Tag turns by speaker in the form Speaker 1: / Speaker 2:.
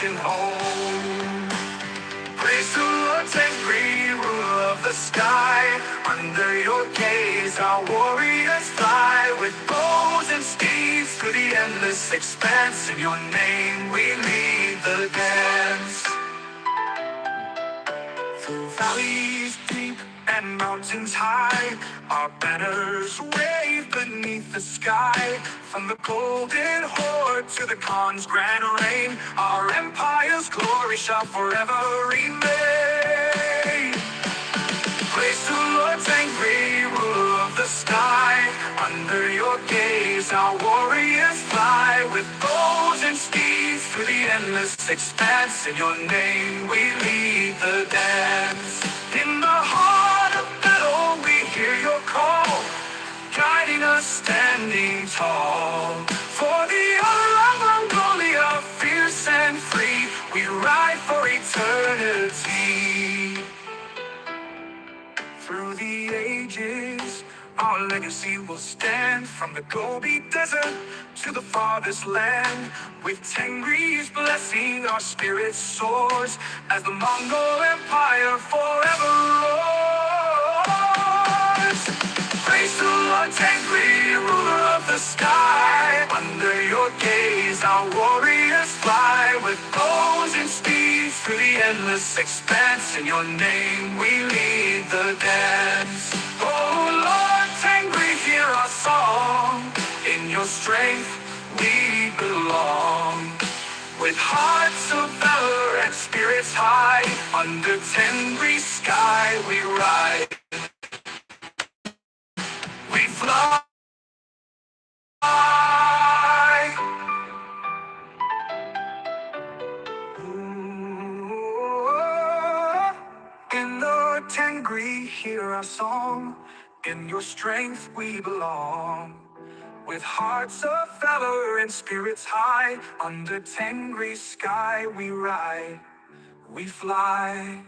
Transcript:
Speaker 1: ancient home. Praise the Lord, angry ruler of the sky. Under your gaze our warriors fly, with bows and steeds through the endless expanse. In your name we lead the dance. Through valleys deep and mountains high, our banners wave beneath the sky. From the golden horde to the Khan's grand reign, our empire's glory shall forever remain. Praise the Lord's angry rule of the sky. Under your gaze our warriors fly, with bows and steeds through the endless expanse. In your name we lead the dance. In the heart of battle we hear your call, guiding us standing tall. For the honor of Mongolia, fierce and free, we ride for eternity. Through the ages, our legacy will stand. From the Gobi Desert to the farthest land, with Tengri's blessing our spirit soars, as the Mongol Empire forever roars. Praise the Lord, Tengri, ruler of the sky. Under your gaze our warriors fly, with bows and steeds through the endless expanse. In your name we lead the dance. Oh Lord, Tengri, hear our song. In your strength we belong. With hearts of valor and spirits high, under Tengri's sky we ride. We fly. In the Tengri, hear our song. In your strength we belong. With hearts of valor and spirits high, under Tengri's sky we ride. We fly.